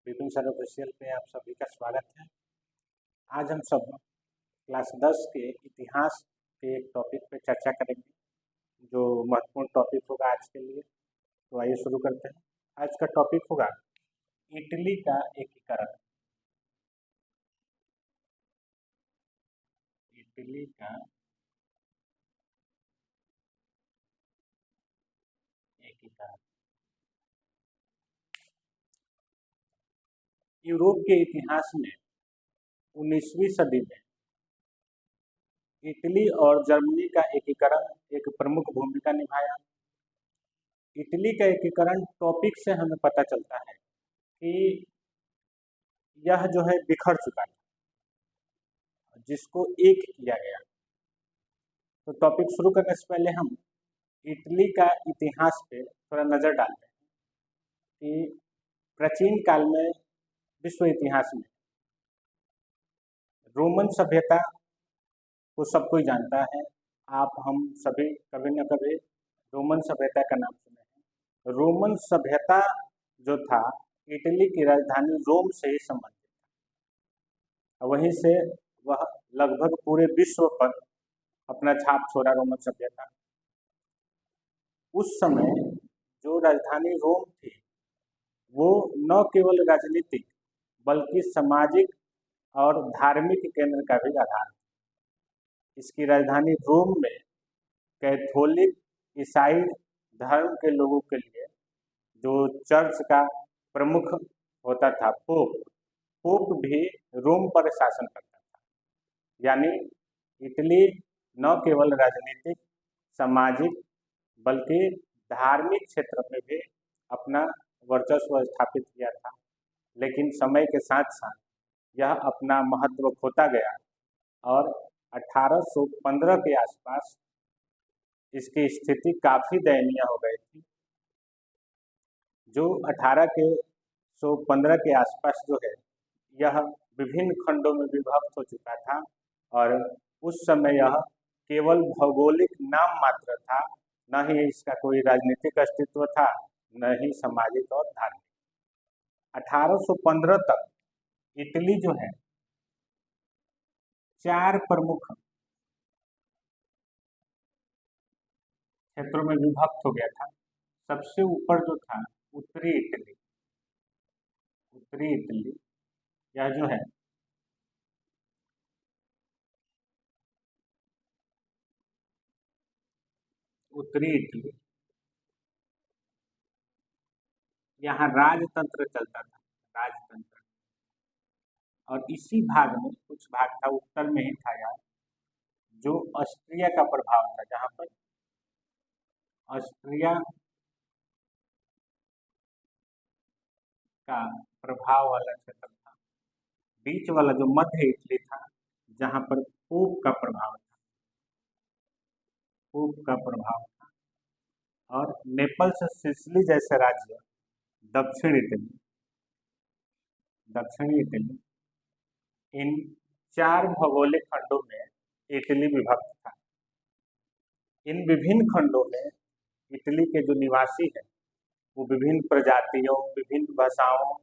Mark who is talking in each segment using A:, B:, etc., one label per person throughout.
A: Vipin sir official पे आप सभी का स्वागत है। आज हम सब क्लास 10 के इतिहास के एक टॉपिक पे चर्चा करेंगे, जो महत्वपूर्ण टॉपिक होगा आज के लिए। तो आइए शुरू करते हैं। आज का टॉपिक होगा इटली का एकीकरण। इटली का एकीकरण। यूरोप के इतिहास में 19वीं सदी में इटली और जर्मनी का एकीकरण एक प्रमुख भूमिका निभाया। इटली का एकीकरण टॉपिक से हमें पता चलता है कि यह जो है बिखर चुका था, जिसको एक किया गया। तो टॉपिक शुरू करने से पहले हम इटली का इतिहास पे थोड़ा नज़र डालते हैं कि प्राचीन काल में विश्व इतिहास में रोमन सभ्यता को सब कोई जानता है। आप हम सभी कभी न कभी रोमन सभ्यता का नाम सुने हैं। रोमन सभ्यता जो था इटली की राजधानी रोम से ही संबंधित था। वहीं से वह लगभग पूरे विश्व पर अपना छाप छोड़ा रोमन सभ्यता। उस समय जो राजधानी रोम थी वो न केवल राजनीतिक बल्कि सामाजिक और धार्मिक केंद्र का भी आधार। इसकी राजधानी रोम में कैथोलिक ईसाई धर्म के लोगों के लिए जो चर्च का प्रमुख होता था पोप भी रोम पर शासन करता था। यानी इटली न केवल राजनीतिक सामाजिक बल्कि धार्मिक क्षेत्र में भी अपना वर्चस्व स्थापित किया था। लेकिन समय के साथ साथ यह अपना महत्व खोता गया और 1815 के आसपास इसकी स्थिति काफ़ी दयनीय हो गई थी। जो 1815 के आसपास जो है यह विभिन्न खंडों में विभक्त हो चुका था और उस समय यह केवल भौगोलिक नाम मात्र था, न ही इसका कोई राजनीतिक अस्तित्व था, न ही सामाजिक और धार्मिक। 1815 तक इटली जो है 4 प्रमुख क्षेत्रों में विभक्त हो गया था। सबसे ऊपर जो था उत्तरी इटली यह जो है उत्तरी इटली, यहाँ राजतंत्र चलता था, राजतंत्र। और इसी भाग में कुछ भाग था उत्तर में ही था यार, जो ऑस्ट्रिया का प्रभाव था, जहाँ पर ऑस्ट्रिया का प्रभाव वाला क्षेत्र था। बीच वाला जो मध्य इटली था जहाँ पर पोप का प्रभाव था, और नेपल्स सिसिली जैसे राज्य दक्षिणी इटली, इन 4 भौगोलिक खंडों में इटली विभक्त था। इन विभिन्न खंडों में इटली के जो निवासी हैं वो विभिन्न प्रजातियों, विभिन्न भाषाओं,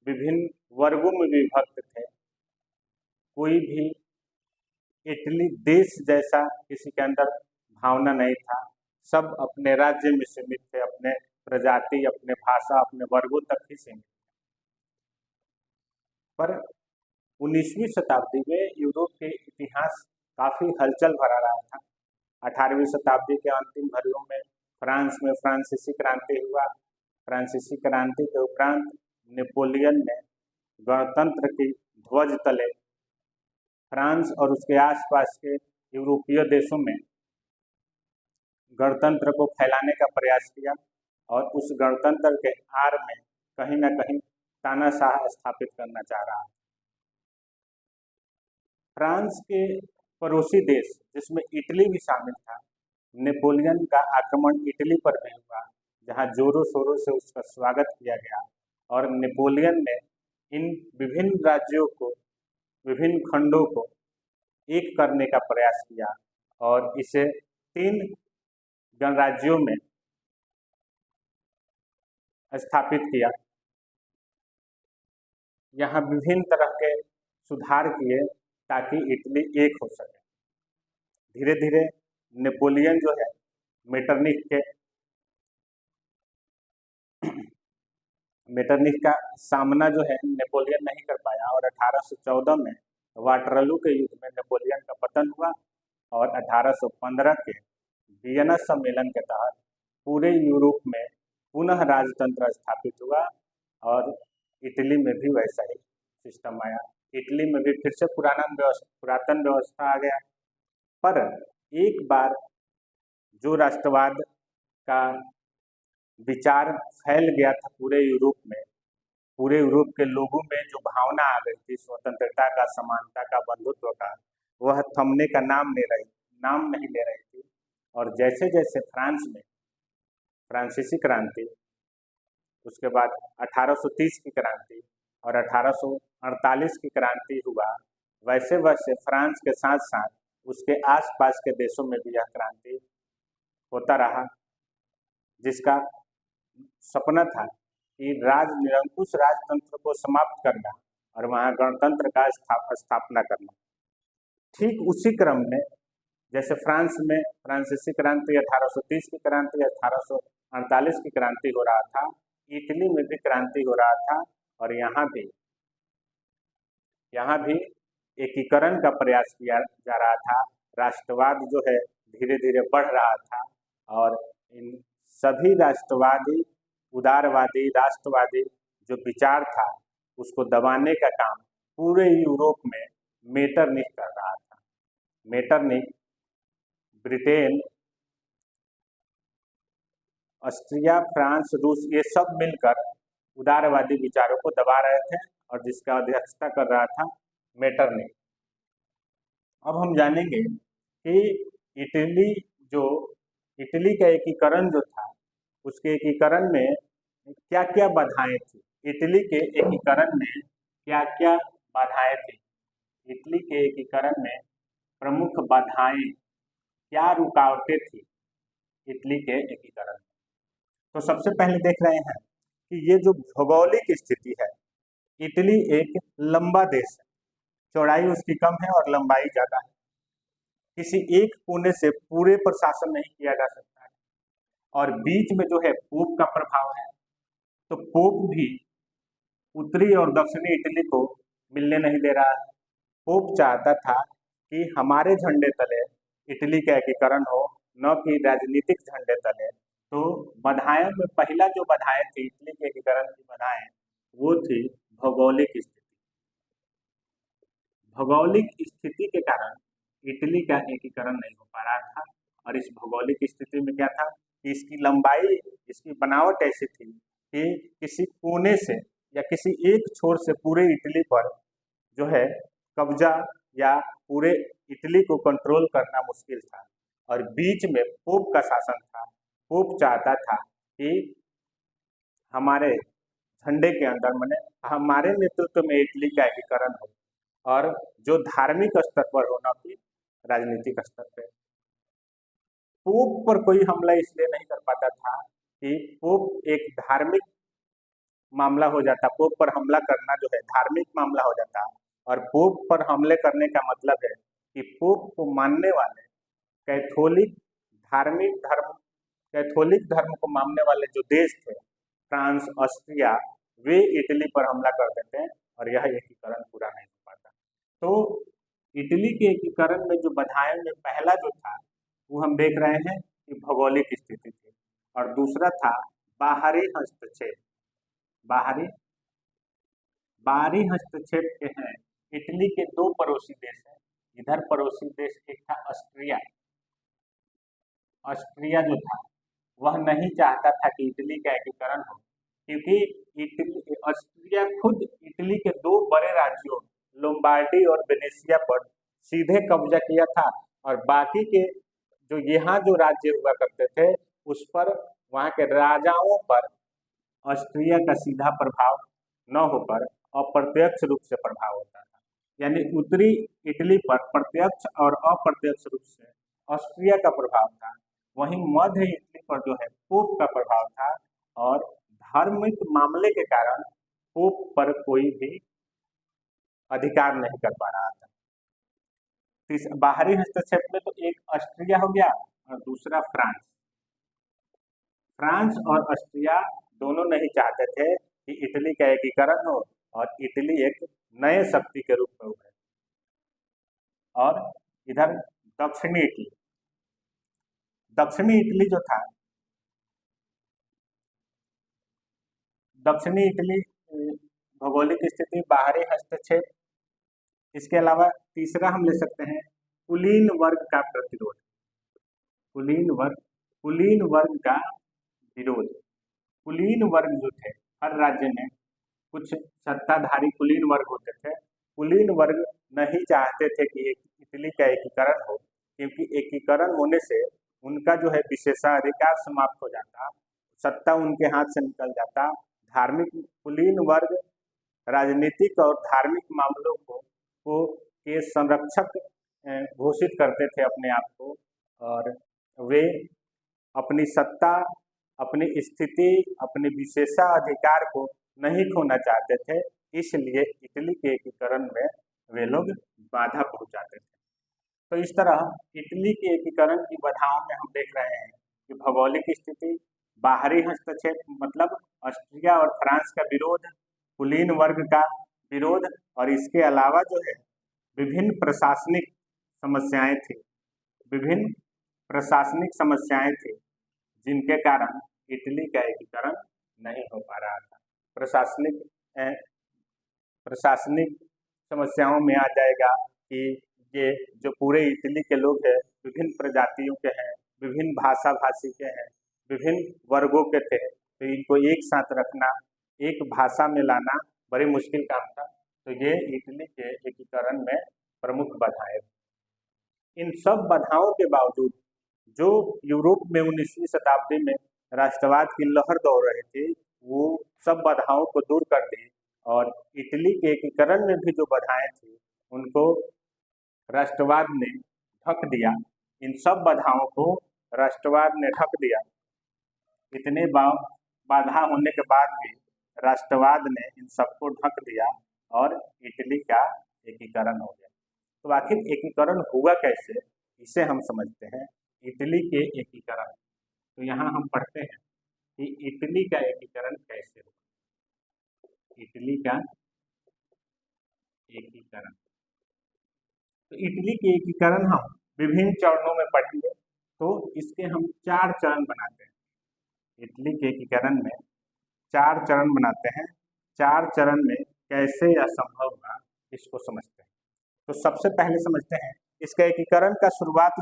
A: विभिन्न वर्गों में विभक्त थे। कोई भी इटली देश जैसा किसी के अंदर भावना नहीं था। सब अपने राज्य में सीमित थे, अपने प्रजाति, अपने भाषा, अपने वर्गों तक ही सीमित। पर 19वीं शताब्दी में यूरोप के इतिहास काफ़ी हलचल भरा रहा था। 18वीं शताब्दी के अंतिम घड़ियों में फ्रांस में फ्रांसीसी क्रांति हुआ। फ्रांसीसी क्रांति के उपरांत नेपोलियन ने गणतंत्र की ध्वज तले फ्रांस और उसके आसपास के यूरोपीय देशों में गणतंत्र को फैलाने का प्रयास किया और उस गणतंत्र के आड़ में कहीं ना कहीं तानाशाह स्थापित करना चाह रहा। फ्रांस के पड़ोसी देश जिसमें इटली भी शामिल था, नेपोलियन का आक्रमण इटली पर भी हुआ, जहां जोरों शोरों से उसका स्वागत किया गया और नेपोलियन ने इन विभिन्न राज्यों को, विभिन्न खंडों को एक करने का प्रयास किया और इसे 3 गणराज्यों में स्थापित किया। यहाँ विभिन्न तरह के सुधार किए ताकि इटली एक हो सके। धीरे धीरे नेपोलियन जो है मेटरनिख का सामना जो है नेपोलियन नहीं कर पाया और 1814 में वाटरलू के युद्ध में नेपोलियन का पतन हुआ और 1815 के वियना सम्मेलन के तहत पूरे यूरोप में पुनः राजतंत्र स्थापित हुआ और इटली में भी वैसा ही सिस्टम आया। इटली में भी फिर से पुरातन व्यवस्था आ गया। पर एक बार जो राष्ट्रवाद का विचार फैल गया था पूरे यूरोप के लोगों में जो भावना आ गई थी स्वतंत्रता का, समानता का, बंधुत्व का, वह थमने का नाम नहीं ले रही थी। और जैसे जैसे फ्रांस में फ्रांसीसी क्रांति, उसके बाद 1830 की क्रांति और 1848 की क्रांति हुआ, वैसे वैसे फ्रांस के साथ साथ उसके आसपास के देशों में भी यह क्रांति होता रहा, जिसका सपना था कि निरंकुश राजतंत्र को समाप्त करना और वहाँ गणतंत्र का स्थापना करना। ठीक उसी क्रम में जैसे फ्रांस में फ्रांसीसी क्रांति 1830 की क्रांति 1848 की क्रांति हो रहा था, इटली में भी क्रांति हो रहा था और यहाँ भी एकीकरण का प्रयास किया जा रहा था। राष्ट्रवाद जो है धीरे धीरे बढ़ रहा था और इन सभी राष्ट्रवादी, उदारवादी, राष्ट्रवादी जो विचार था उसको दबाने का काम पूरे यूरोप में मेटरनिख कर रहा था। मेटरनिख ब्रिटेन, ऑस्ट्रिया, फ्रांस, रूस, ये सब मिलकर उदारवादी विचारों को दबा रहे थे और जिसका अध्यक्षता कर रहा था मेटरनिख। अब हम जानेंगे कि इटली का एकीकरण जो था, उसके एकीकरण में क्या क्या बाधाएं थी। इटली के एकीकरण में क्या क्या बाधाएं थी, इटली के एकीकरण में प्रमुख बाधाएं, क्या रुकावटें थी इटली के एकीकरण में। तो सबसे पहले देख रहे हैं कि ये जो भौगोलिक स्थिति है, इटली एक लंबा देश है, चौड़ाई उसकी कम है और लंबाई ज़्यादा है। किसी एक कोने से पूरे पर शासन नहीं किया जा सकता है और बीच में जो है पोप का प्रभाव है, तो पोप भी उत्तरी और दक्षिणी इटली को मिलने नहीं दे रहा है। पोप चाहता था कि हमारे झंडे तले इटली का एकीकरण हो, न कि राजनीतिक झंडे तले। तो बाधाएं में पहला जो बाधाएं थी इटली के एकीकरण की बाधाएं, वो थी भौगोलिक स्थिति। भौगोलिक स्थिति के कारण इटली का एकीकरण नहीं हो पा रहा था और इस भौगोलिक स्थिति में क्या था कि इसकी लंबाई, इसकी बनावट ऐसी थी कि किसी कोने से या किसी एक छोर से पूरे इटली पर जो है कब्जा या पूरे इटली को कंट्रोल करना मुश्किल था और बीच में पोप का शासन था। पोप चाहता था कि हमारे झंडे के अंदर, माने हमारे नेतृत्व में इटली का एकीकरण हो और जो धार्मिक स्तर पर हो, न कि राजनीतिक स्तर पर। पोप पर कोई हमला इसलिए नहीं कर पाता था कि पोप एक धार्मिक मामला हो जाता, पोप पर हमला करना जो है धार्मिक मामला हो जाता और पोप पर हमले करने का मतलब है कि पोप को मानने वाले कैथोलिक धर्म को मानने वाले जो देश थे, फ्रांस, ऑस्ट्रिया, वे इटली पर हमला कर देते हैं और यह एकीकरण पूरा नहीं हो पाता। तो इटली के एकीकरण में जो बाधाएं में पहला जो था वो हम देख रहे हैं कि भौगोलिक स्थिति थी और दूसरा था बाहरी हस्तक्षेप। बाहरी हस्तक्षेप के हैं इटली के दो पड़ोसी देश हैं। इधर पड़ोसी देश एक था ऑस्ट्रिया जो था वह नहीं चाहता था कि इटली का एकीकरण हो, क्योंकि ऑस्ट्रिया खुद इटली के दो बड़े राज्यों लोम्बार्डी और वेनेशिया पर सीधे कब्जा किया था और बाकी के जो यहाँ जो राज्य हुआ करते थे उस पर, वहाँ के राजाओं पर ऑस्ट्रिया का सीधा प्रभाव न होकर अप्रत्यक्ष रूप से प्रभाव होता था। यानी उत्तरी इटली पर प्रत्यक्ष और अप्रत्यक्ष रूप से ऑस्ट्रिया का प्रभाव था, वहीं मध्य इटली पर जो है पोप का प्रभाव था और धार्मिक मामले के कारण पोप पर कोई भी अधिकार नहीं कर पा रहा था। बाहरी हस्तक्षेप में तो एक ऑस्ट्रिया हो गया और दूसरा फ्रांस। फ्रांस और ऑस्ट्रिया दोनों नहीं चाहते थे कि इटली का एकीकरण हो और इटली एक नए शक्ति के रूप में उभरे। और इधर दक्षिणी इटली जो था, दक्षिणी इटली भौगोलिक स्थिति, बाहरी हस्तक्षेप, इसके अलावा तीसरा हम ले सकते हैं कुलीन वर्ग का प्रतिरोध। कुलीन वर्ग का विरोध। कुलीन वर्ग जो थे, हर राज्य में कुछ सत्ताधारी कुलीन वर्ग होते थे। कुलीन वर्ग नहीं चाहते थे कि इटली का एकीकरण हो, क्योंकि एकीकरण होने से उनका जो है विशेषाधिकार समाप्त हो जाता, सत्ता उनके हाथ से निकल जाता। धार्मिक कुलीन वर्ग राजनीतिक और धार्मिक मामलों को के संरक्षक घोषित करते थे अपने आप को, और वे अपनी सत्ता, अपनी स्थिति, अपने विशेषाधिकार को नहीं खोना चाहते थे। इसलिए इटली के एकीकरण में वे लोग बाधा पहुंचाते थे। तो इस तरह इटली के एकीकरण की बाधाओं में हम देख रहे हैं कि भौगोलिक स्थिति, बाहरी हस्तक्षेप मतलब ऑस्ट्रिया और फ्रांस का विरोध, कुलीन वर्ग का विरोध, और इसके अलावा जो है विभिन्न प्रशासनिक समस्याएं थी जिनके कारण इटली का एकीकरण नहीं हो पा रहा था। प्रशासनिक समस्याओं में आ जाएगा कि ये जो पूरे इटली के लोग हैं विभिन्न प्रजातियों के हैं, विभिन्न भाषा भाषी के हैं, विभिन्न वर्गों के थे, तो इनको एक साथ रखना, एक भाषा में लाना बड़ी मुश्किल काम था। तो ये इटली के एकीकरण में प्रमुख बाधाएं। इन सब बाधाओं के बावजूद जो यूरोप में 19वीं शताब्दी में राष्ट्रवाद की लहर दौड़ रही थी, वो सब बाधाओं को दूर कर दी और इटली के एकीकरण में भी जो बाधाएं थी उनको राष्ट्रवाद ने ढक दिया। इन सब बाधाओं को राष्ट्रवाद ने ढक दिया। इतने बाधा होने के बाद भी राष्ट्रवाद ने इन सबको ढक दिया और इटली का एकीकरण हो गया। तो आखिर एकीकरण हुआ कैसे, इसे हम समझते हैं। इटली के एकीकरण, तो यहाँ हम पढ़ते हैं कि इटली का एकीकरण कैसे हुआ। इटली का एकीकरण, तो इटली के एकीकरण हम विभिन्न चरणों में पढ़ेंगे। तो इसके हम 4 चरण बनाते हैं। इटली के एकीकरण में 4 चरण बनाते हैं। 4 चरण में कैसे यह संभव हुआ, इसको समझते हैं। तो सबसे पहले समझते हैं इसका एकीकरण का शुरुआत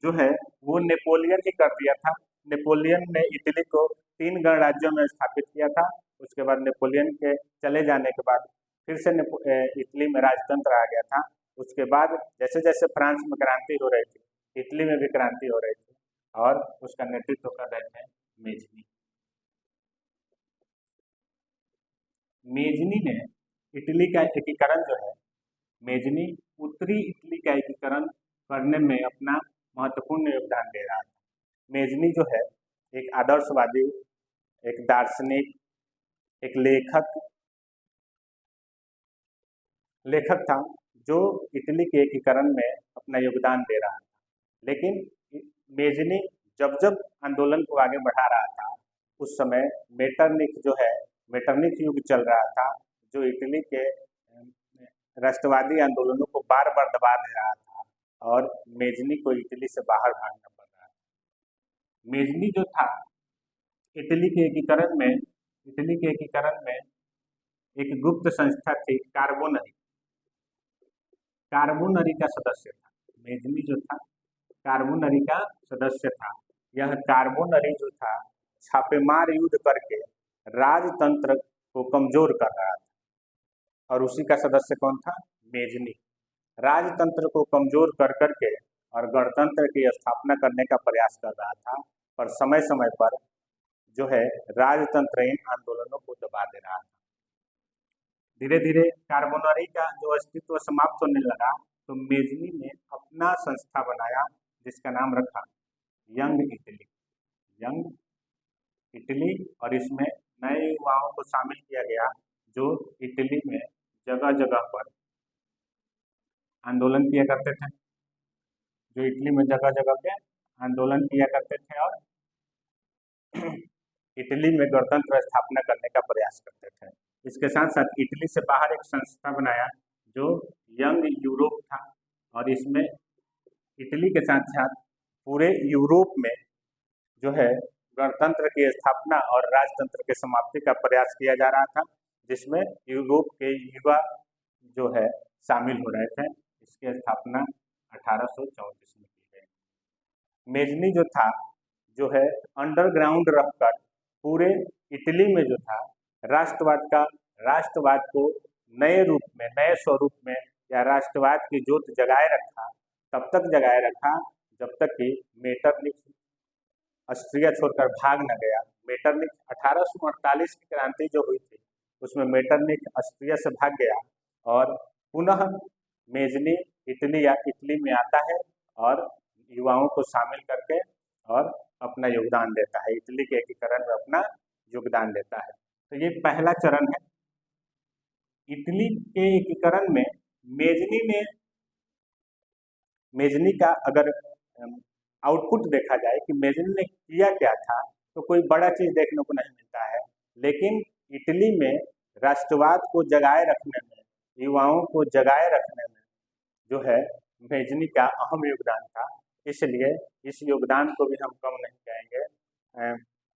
A: जो है वो नेपोलियन ही कर दिया था। नेपोलियन ने इटली को 3 गणराज्यों में स्थापित किया था। उसके बाद नेपोलियन के चले जाने के बाद फिर से इटली में राजतंत्र आ गया था। उसके बाद जैसे जैसे फ्रांस में क्रांति हो रही थी, इटली में भी क्रांति हो रही थी और उसका नेतृत्व कर रहे थे मेजनी। मेजनी ने इटली का एकीकरण जो है, मेजनी उत्तरी इटली का एकीकरण करने में अपना महत्वपूर्ण योगदान दे रहा था। मेजनी जो है एक आदर्शवादी, एक दार्शनिक, एक लेखक था जो इटली के एकीकरण में अपना योगदान दे रहा था। लेकिन मेजनी जब जब आंदोलन को आगे बढ़ा रहा था, उस समय मेटरनिख युग चल रहा था, जो इटली के राष्ट्रवादी आंदोलनों को बार बार दबा दे रहा था और मेजनी को इटली से बाहर भागना पड़ रहा था। मेजनी जो था इटली के एकीकरण में एक गुप्त संस्था थी, कार्बोनरी का सदस्य था। मेजनी जो था कार्बोनरी का सदस्य था। यह कार्बोनरी जो था छापेमार युद्ध करके राजतंत्र को कमजोर कर रहा था, और उसी का सदस्य कौन था? मेजनी। राजतंत्र को कमजोर कर करके और गणतंत्र की स्थापना करने का प्रयास कर रहा था, पर समय समय पर जो है राजतंत्र इन आंदोलनों को दबा दे रहा था। धीरे धीरे कार्बोनरी का जो अस्तित्व समाप्त होने लगा, तो मेजनी ने अपना संस्था बनाया जिसका नाम रखा यंग इटली, और इसमें नए युवाओं को शामिल किया गया जो इटली में जगह जगह पर आंदोलन किया करते थे, जो इटली में जगह जगह पे आंदोलन किया करते थे और इटली में गणतंत्र स्थापना करने का प्रयास करते थे। इसके साथ साथ इटली से बाहर एक संस्था बनाया जो यंग यूरोप था, और इसमें इटली के साथ साथ पूरे यूरोप में जो है गणतंत्र की स्थापना और राजतंत्र के समाप्ति का प्रयास किया जा रहा था, जिसमें यूरोप के युवा जो है शामिल हो रहे थे। इसकी स्थापना 1834 में की गई। मेजनी जो था, जो है अंडरग्राउंड रहकर पूरे इटली में जो था राष्ट्रवाद को नए रूप में, नए स्वरूप में या राष्ट्रवाद की जोत जगाए रखा, तब तक जगाए रखा जब तक कि मेटरनिख ऑस्ट्रिया छोड़कर भाग न गया। मेटरनिख 1848 की क्रांति जो हुई थी उसमें मेटरनिख ऑस्ट्रिया से भाग गया और पुनः मेजनी इटली में आता है और युवाओं को शामिल करके और अपना योगदान देता है, इटली के एकीकरण में अपना योगदान देता है। तो ये पहला चरण है। इटली के एकीकरण में मेजनी का अगर आउटपुट देखा जाए कि मेजनी ने किया क्या था, तो कोई बड़ा चीज देखने को नहीं मिलता है, लेकिन इटली में राष्ट्रवाद को जगाए रखने में, युवाओं को जगाए रखने में जो है मेजनी का अहम योगदान था। इसलिए इस योगदान को भी हम कम नहीं कहेंगे।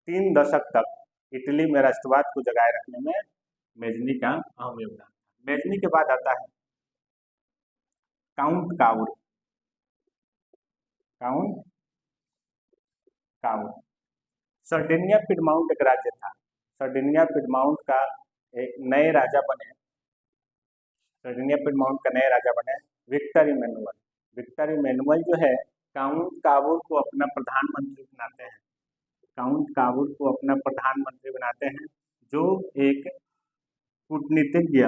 A: 3 दशक तक इटली में राष्ट्रवाद को जगाए रखने में मेजनी का अहम योगदान। मेजनी के बाद आता है काउंट काउर। सर्डिनिया पिडमाउंट एक राज्य था। सर्डिनिया पिडमाउंट का एक नए राजा बने, सर्डिनिया पिडमाउंट का नए राजा बने विक्टर इमैनुअल। विक्टर इमैनुअल जो है काउंट कावूर को अपना प्रधानमंत्री बनाते हैं। काउंट कावूर को अपना प्रधानमंत्री बनाते हैं, जो एक कूटनीतिज्ञ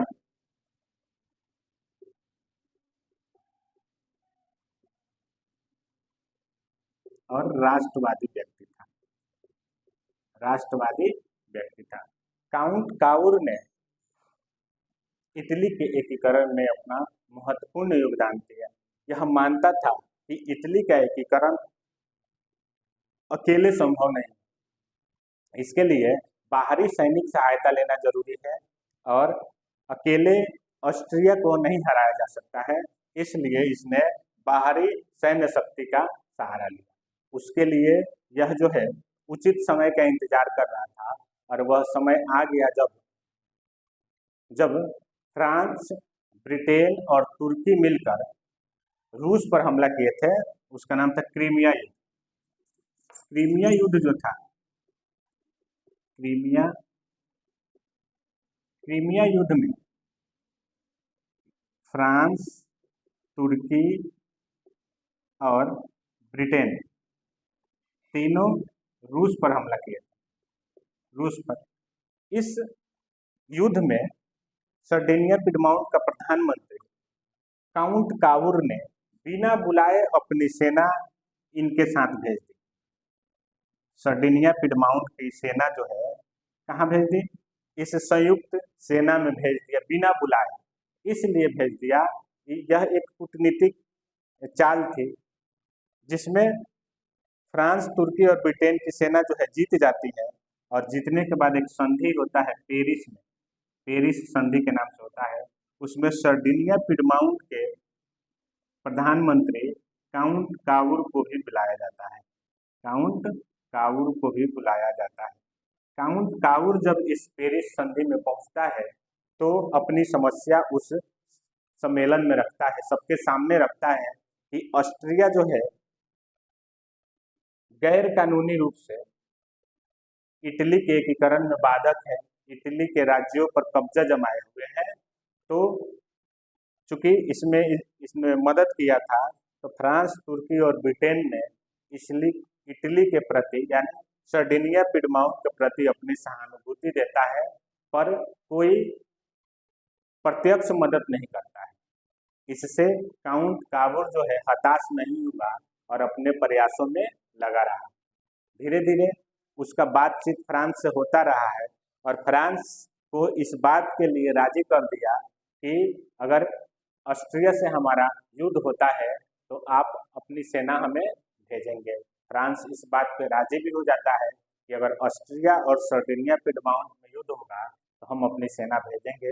A: और राष्ट्रवादी व्यक्ति था। काउंट कावूर ने इटली के एकीकरण में अपना महत्वपूर्ण योगदान दिया। यह मानता था कि इटली का एकीकरण अकेले संभव नहीं, इसके लिए बाहरी सैनिक सहायता लेना जरूरी है और अकेले ऑस्ट्रिया को नहीं हराया जा सकता है। इसलिए इसने बाहरी सैन्य शक्ति का सहारा लिया। उसके लिए यह जो है उचित समय का इंतजार कर रहा था, और वह समय आ गया जब फ्रांस, ब्रिटेन और तुर्की मिलकर रूस पर हमला किए थे। उसका नाम था क्रीमिया युद्ध। क्रीमिया युद्ध जो था, क्रीमिया युद्ध में फ्रांस, तुर्की और ब्रिटेन तीनों रूस पर हमला किए थे। रूस पर इस युद्ध में सर्डिनिया पिडमाउंट का प्रधानमंत्री काउंट कावूर ने बिना बुलाए अपनी सेना इनके साथ भेज दी। सर्डिनिया पिडमाउंट की सेना जो है कहाँ भेज दी? इस संयुक्त सेना में भेज दिया बिना बुलाए। इसलिए भेज दिया कि यह एक कूटनीतिक चाल थी, जिसमें फ्रांस, तुर्की और ब्रिटेन की सेना जो है जीत जाती है, और जीतने के बाद एक संधि होता है पेरिस में, पेरिस संधि के नाम से होता है। उसमें सर्डिनिया पिडमाउंट के प्रधानमंत्री काउंट कावूर को भी बुलाया जाता है। काउंट कावूर को भी बुलाया जाता है। काउंट कावूर जब इस पेरिस संधि में पहुंचता है तो अपनी समस्या उस सम्मेलन में रखता है, सबके सामने रखता है कि ऑस्ट्रिया जो है गैर कानूनी रूप से इटली के एकीकरण में बाधक है, इटली के राज्यों पर कब्जा जमाए हुए हैं। तो चूंकि इसमें मदद किया था, तो फ्रांस, तुर्की और ब्रिटेन ने इटली के प्रति यानी सर्डिनिया पिडमाउंट के प्रति अपनी सहानुभूति देता है, पर कोई प्रत्यक्ष मदद नहीं करता है। इससे काउंट कावूर जो है हताश नहीं हुआ और अपने प्रयासों में लगा रहा। धीरे धीरे उसका बातचीत फ्रांस से होता रहा है, और फ्रांस को इस बात के लिए राजी कर दिया कि अगर ऑस्ट्रिया से हमारा युद्ध होता है तो आप अपनी सेना हमें भेजेंगे। फ्रांस इस बात पे राजी भी हो जाता है कि अगर ऑस्ट्रिया और सर्डिनिया पिडमाउंट में युद्ध होगा तो हम अपनी सेना भेजेंगे।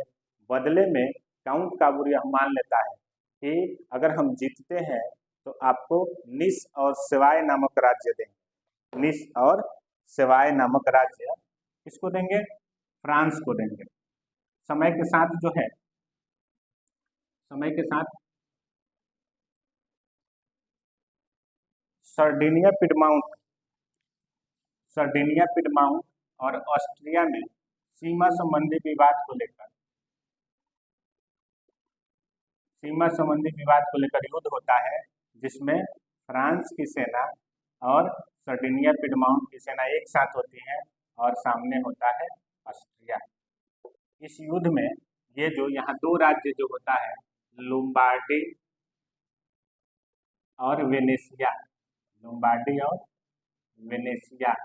A: बदले में काउंट काबूर यह मान लेता है कि अगर हम जीतते हैं तो आपको निस और सेवाय नामक राज्य देंगे। निस और सेवाय नामक राज्य किसको देंगे? फ्रांस को देंगे। समय के साथ जो है, समय के साथ सर्डिनिया पिडमाउंट और ऑस्ट्रिया में सीमा संबंधी विवाद को लेकर युद्ध होता है, जिसमें फ्रांस की सेना और सर्डिनिया पिडमाउंट की सेना एक साथ होती है और सामने होता है ऑस्ट्रिया। इस युद्ध में ये जो यहाँ दो राज्य जो होता है, लोम्बार्डी और वेनेशिया, लोम्बार्डी और वेनेशिया,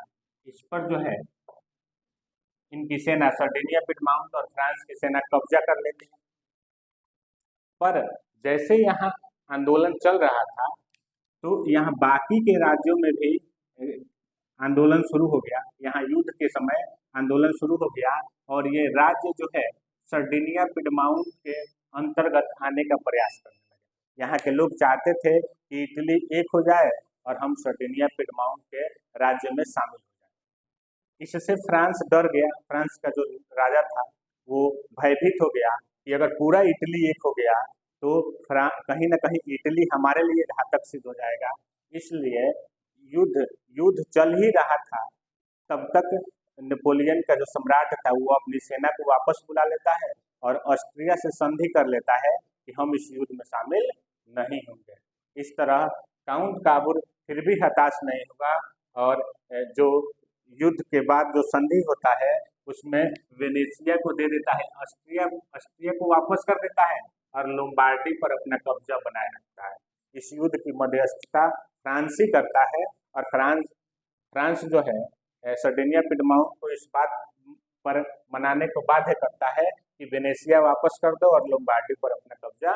A: इस पर जो है इनकी सेना सर्डिनिया पिडमाउंट और फ्रांस की सेना कब्जा कर लेती है। पर जैसे यहाँ आंदोलन चल रहा था तो यहाँ बाकी के राज्यों में भी आंदोलन शुरू हो गया। यहाँ युद्ध के समय आंदोलन शुरू हो गया और ये राज्य जो है सर्डिनिया पिडमाउंट के अंतर्गत आने का प्रयास करने लगे। यहाँ के लोग चाहते थे कि इटली एक हो जाए और हम सर्डिनिया पिडमाउंट के राज्य में शामिल हो जाए। इससे फ्रांस डर गया। फ्रांस का जो राजा था वो भयभीत हो गया कि अगर पूरा इटली एक हो गया तो कहीं ना कहीं इटली हमारे लिए घातक सिद्ध हो जाएगा। इसलिए युद्ध चल ही रहा था, तब तक नेपोलियन का जो सम्राट था वो अपनी सेना को वापस बुला लेता है और ऑस्ट्रिया से संधि कर लेता है कि हम इस युद्ध में शामिल नहीं होंगे। इस तरह काउंट काबूर फिर भी हताश नहीं हुआ और जो युद्ध के बाद जो संधि होता है उसमें वेनेशिया को दे देता है, ऑस्ट्रिया को वापस कर देता है और लोम्बार्डी पर अपना कब्जा बनाए रखता है। इस युद्ध की मध्यस्थता फ्रांस ही करता है और फ्रांस जो है सर्डिनिया पिडमाउंट को इस बात पर मनाने को बाध्य करता है कि वेनेशिया वापस कर दो और लोम्बार्डी पर अपना कब्जा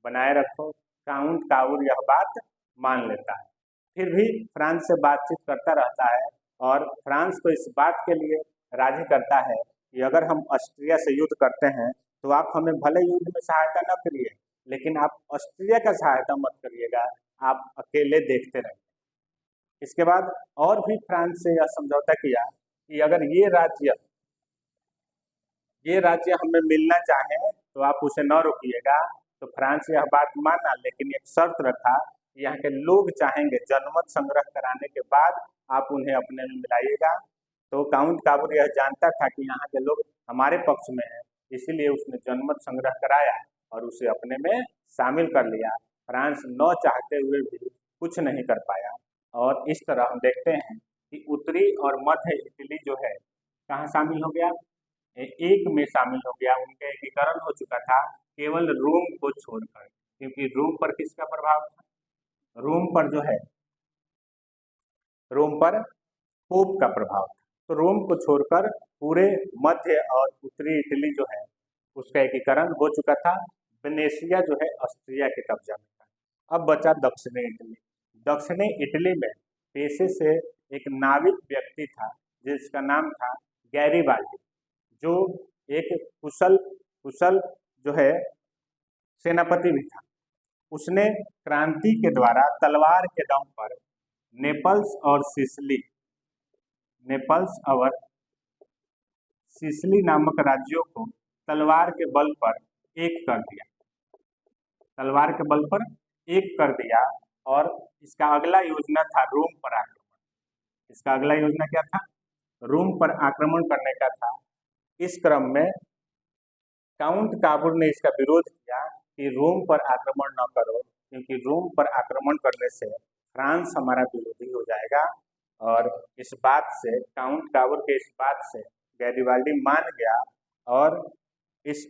A: बनाए रखो। काउंट काबूर यह बात मान लेता है, फिर भी फ्रांस से बातचीत करता रहता है और फ्रांस को इस बात के लिए राजी करता है कि अगर हम ऑस्ट्रिया से युद्ध करते हैं तो आप हमें भले युद्ध में सहायता न करिए, लेकिन आप ऑस्ट्रिया का सहायता मत करिएगा, आप अकेले देखते रहिए। इसके बाद और भी फ्रांस से यह समझौता किया कि अगर ये राज्य हमें मिलना चाहे तो आप उसे न रोकिएगा। तो फ्रांस यह बात माना, लेकिन एक शर्त रखा कि यहाँ के लोग चाहेंगे जनमत संग्रह कराने के बाद आप उन्हें अपने में मिलाइएगा। तो काउंट काबूर यह जानता था कि यहाँ के लोग हमारे पक्ष में हैं, इसीलिए उसने जनमत संग्रह कराया और उसे अपने में शामिल कर लिया। फ्रांस न चाहते हुए भी कुछ नहीं कर पाया और इस तरह हम देखते हैं कि उत्तरी और मध्य इटली जो है कहाँ शामिल हो गया? एक में शामिल हो गया। उनका एकीकरण हो चुका था केवल रोम को छोड़कर, क्योंकि रोम पर किसका प्रभाव था? रोम पर जो है रोम पर पोप का प्रभाव था। तो रोम को छोड़कर पूरे मध्य और उत्तरी इटली जो है उसका एकीकरण हो चुका था। वेनेशिया जो है ऑस्ट्रिया के कब्जा में था। अब बचा दक्षिणी इटली। दक्षिणी इटली में पेशे से एक नाविक व्यक्ति था जिसका नाम था गैरीबाल्डी, जो एक कुशल जो है सेनापति भी था। उसने क्रांति के द्वारा तलवार के दम पर नेपल्स और सिसिली नामक राज्यों को तलवार के बल पर एक कर दिया और इसका अगला योजना था रोम पर आक्रमण। इसका अगला योजना क्या था? रोम पर आक्रमण करने का था। इस क्रम में काउंट काबूर ने इसका विरोध किया कि रोम पर आक्रमण न करो, क्योंकि रोम पर आक्रमण करने से फ्रांस हमारा विरोधी हो जाएगा। और इस बात से काउंट काबूर के इस बात से गैरीबाल्डी मान गया और इस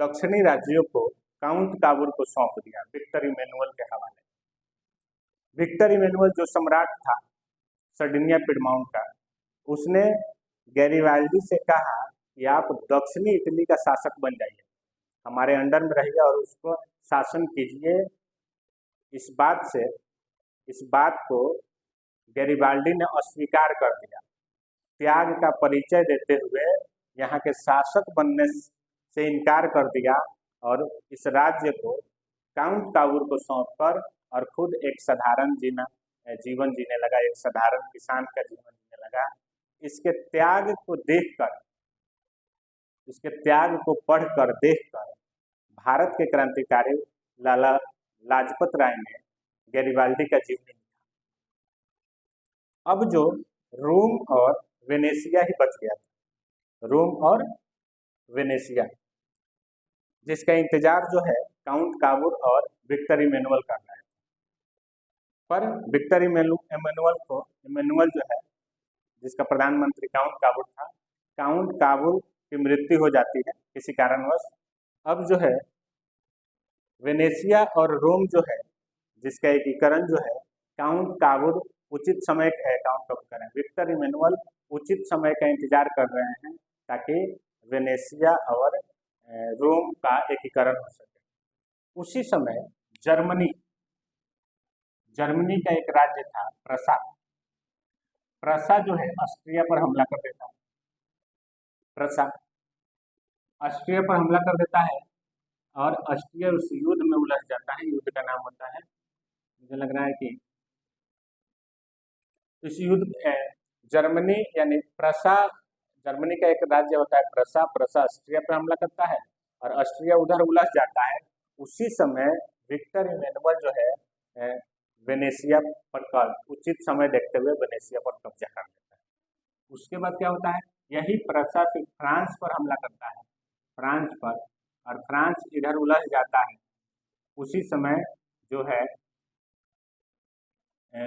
A: दक्षिणी राज्यों को काउंट काबूर को सौंप दिया विक्टर इमैनुअल के हवाले। विक्टर इमैनुअल जो सम्राट था सर्डिनिया पिडमाउंट का, उसने गैरीबाल्डी से कहा कि आप दक्षिणी इटली का शासक बन जाइए, हमारे अंडर में रहिए और उसको शासन कीजिए। इस बात को गैरिबाल्डी ने अस्वीकार कर दिया। त्याग का परिचय देते हुए यहाँ के शासक बनने से इनकार कर दिया और इस राज्य को काउंट काबूर को सौंपकर और खुद एक साधारण जीवन जीने लगा, एक साधारण किसान का जीवन जीने लगा। इसके त्याग को देखकर, इसके त्याग को पढ़कर देखकर भारत के क्रांतिकारी लाला लाजपत राय ने गैरिबाल्डी का जीवन लिखा। अब जो रोम और वेनेशिया ही बच गया था, रोम और वेनेशिया, जिसका इंतजार जो है काउंट काबूर और विक्टर इमैनुअल कर रहा है। पर विक्टर इमैनुअल जो है, जिसका प्रधानमंत्री काउंट काबूर था, काउंट काबूर की मृत्यु हो जाती है किसी कारणवश। अब जो है वेनेशिया और रोम जो है, जिसका एकीकरण जो है काउंट काबूर उचित समय काउंट काबूर करें, विक्टर इमैनुअल उचित समय का इंतजार कर रहे हैं ताकि वेनेशिया और रोम का एकीकरण हो सके। उसी समय जर्मनी का एक राज्य था प्रसा जो है ऑस्ट्रिया पर हमला कर देता है। प्रसा ऑस्ट्रिया पर हमला कर देता है और ऑस्ट्रिया उस युद्ध में उलझ जाता है। युद्ध का नाम होता है, मुझे लग रहा है कि इस युद्ध जर्मनी यानी प्रसा, जर्मनी का एक राज्य होता है प्रसा ऑस्ट्रिया पर हमला करता है और ऑस्ट्रिया उधर उलझ जाता है। उसी समय विक्टर इमैनुअल जो है वेनेशिया पर उचित समय देखते हुए वेनेशिया पर कब्जा कर लेता है। उसके बाद क्या होता है, यही प्रसा फिर फ्रांस पर हमला करता है, फ्रांस पर, और फ्रांस इधर उलझ जाता है। उसी समय जो है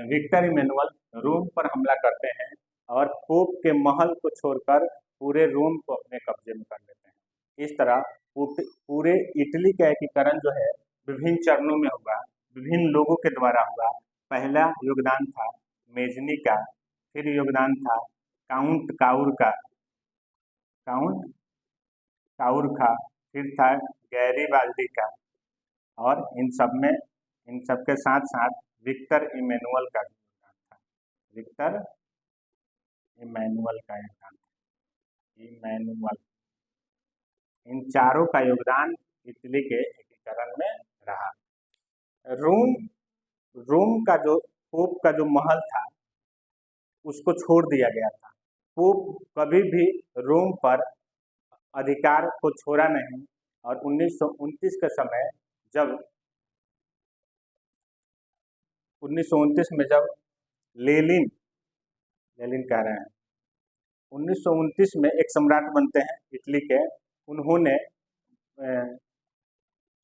A: विक्टर इमैनुअल रोम पर हमला करते हैं और पोप के महल को छोड़कर पूरे रोम को अपने कब्जे में कर लेते हैं। इस तरह पूरे इटली का एकीकरण जो है विभिन्न चरणों में हुआ, विभिन्न लोगों के द्वारा हुआ। पहला योगदान था मेजनी का, फिर योगदान था काउंट काबूर का, फिर था गैरिबाल्डी का, और इन सब के साथ साथ विक्टर इमैनुअल का योगदान था। विक्टर इमैनुअल का योगदान था। इन चारों का योगदान इटली के एकीकरण में रहा। रोम का जो पोप का जो महल था उसको छोड़ दिया गया था। पोप कभी भी रोम पर अधिकार को छोड़ा नहीं और 1929 के समय जब 1929 में जब लेनिन कह रहे हैं 1929 में एक सम्राट बनते हैं इटली के। उन्होंने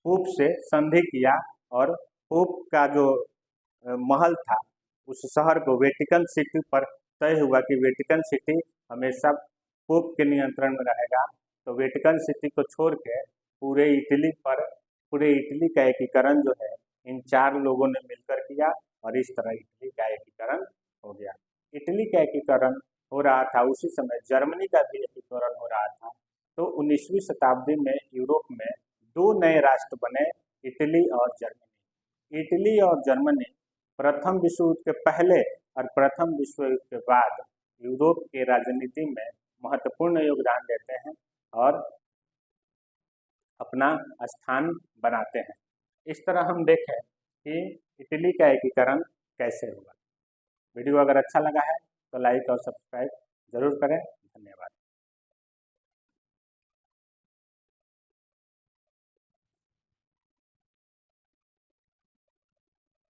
A: पोप से संधि किया और पोप का जो महल था उस शहर को वेटिकन सिटी पर तय हुआ कि वेटिकन सिटी हमेशा पोप के नियंत्रण में रहेगा। तो वेटिकन सिटी को छोड़ के पूरे इटली का एकीकरण जो है इन 4 लोगों ने मिलकर किया और इस तरह इटली का एकीकरण हो गया। इटली का एकीकरण हो रहा था, उसी समय जर्मनी का भी एकीकरण हो रहा था। तो 19वीं शताब्दी में यूरोप में 2 नए राष्ट्र बने, इटली और जर्मनी। इटली और जर्मनी प्रथम विश्व युद्ध के पहले और प्रथम विश्व युद्ध के बाद यूरोप के राजनीति में महत्वपूर्ण योगदान देते हैं और अपना स्थान बनाते हैं। इस तरह हम देखें कि इटली का एकीकरण कैसे हुआ। वीडियो अगर अच्छा लगा है तो लाइक और सब्सक्राइब जरूर करें। धन्यवाद।